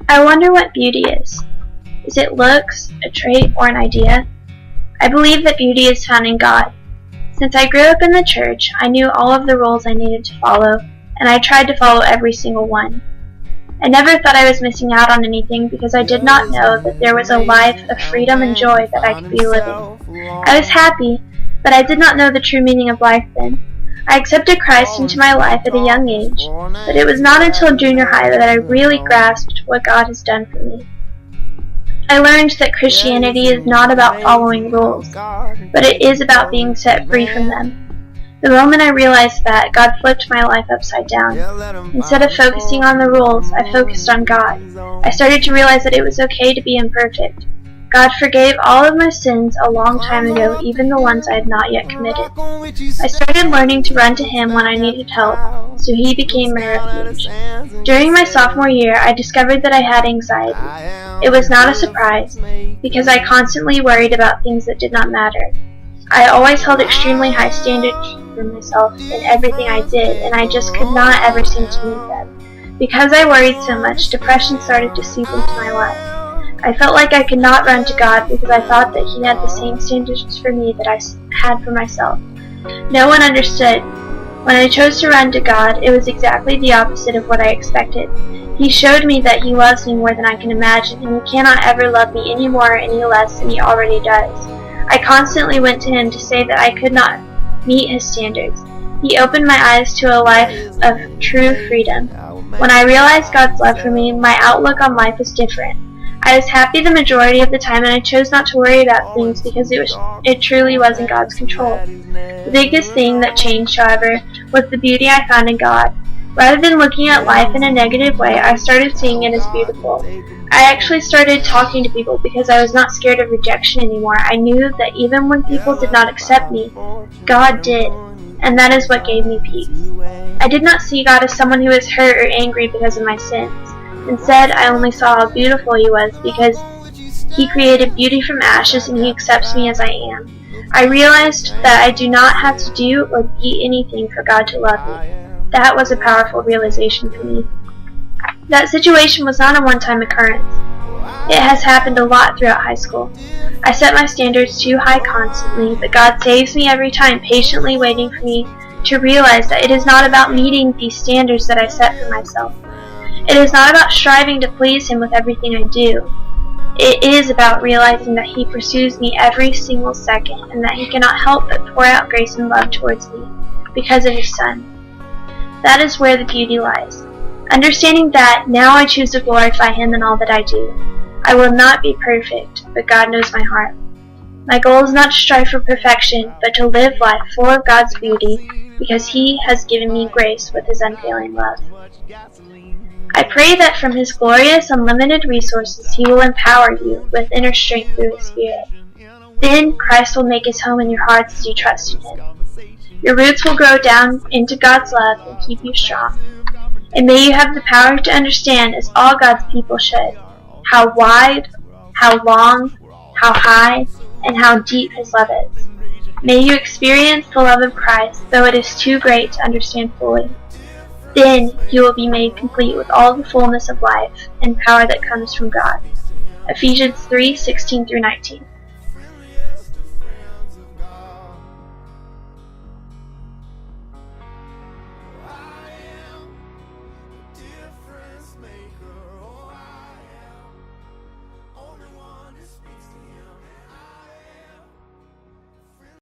I wonder what beauty is. Is it looks, a trait, or an idea? I believe that beauty is found in God. Since I grew up in the church, I knew all of the rules I needed to follow, and I tried to follow every single one. I never thought I was missing out on anything because I did not know that there was a life of freedom and joy that I could be living. I was happy, but I did not know the true meaning of life then. I accepted Christ into my life at a young age, but it was not until junior high that I really grasped what God has done for me. I learned that Christianity is not about following rules, but it is about being set free from them. The moment I realized that, God flipped my life upside down. Instead of focusing on the rules, I focused on God. I started to realize that it was okay to be imperfect. God forgave all of my sins a long time ago, even the ones I had not yet committed. I started learning to run to Him when I needed help, so He became my refuge. During my sophomore year, I discovered that I had anxiety. It was not a surprise, because I constantly worried about things that did not matter. I always held extremely high standards for myself in everything I did, and I just could not ever seem to meet them. Because I worried so much, depression started to seep into my life. I felt like I could not run to God because I thought that He had the same standards for me that I had for myself. No one understood. When I chose to run to God, it was exactly the opposite of what I expected. He showed me that He loves me more than I can imagine, and He cannot ever love me any more or any less than He already does. I constantly went to Him to say that I could not meet His standards. He opened my eyes to a life of true freedom. When I realized God's love for me, my outlook on life was different. I was happy the majority of the time, and I chose not to worry about things because it truly was in God's control. The biggest thing that changed, however, was the beauty I found in God. Rather than looking at life in a negative way, I started seeing it as beautiful. I actually started talking to people because I was not scared of rejection anymore. I knew that even when people did not accept me, God did, and that is what gave me peace. I did not see God as someone who was hurt or angry because of my sins. Instead, I only saw how beautiful He was because He created beauty from ashes and He accepts me as I am. I realized that I do not have to do or be anything for God to love me. That was a powerful realization for me. That situation was not a one-time occurrence. It has happened a lot throughout high school. I set my standards too high constantly, but God saves me every time, patiently waiting for me to realize that it is not about meeting these standards that I set for myself. It is not about striving to please Him with everything I do. It is about realizing that He pursues me every single second and that He cannot help but pour out grace and love towards me because of His Son. That is where the beauty lies. Understanding that, now I choose to glorify Him in all that I do. I will not be perfect, but God knows my heart. My goal is not to strive for perfection, but to live life full of God's beauty because He has given me grace with His unfailing love. I pray that from His glorious, unlimited resources, He will empower you with inner strength through His Spirit. Then Christ will make His home in your hearts as you trust in Him. Your roots will grow down into God's love and keep you strong. And may you have the power to understand, as all God's people should, how wide, how long, how high, and how deep His love is. May you experience the love of Christ, though it is too great to understand fully. Then you will be made complete with all the fullness of life and power that comes from God. Ephesians 3:16-19.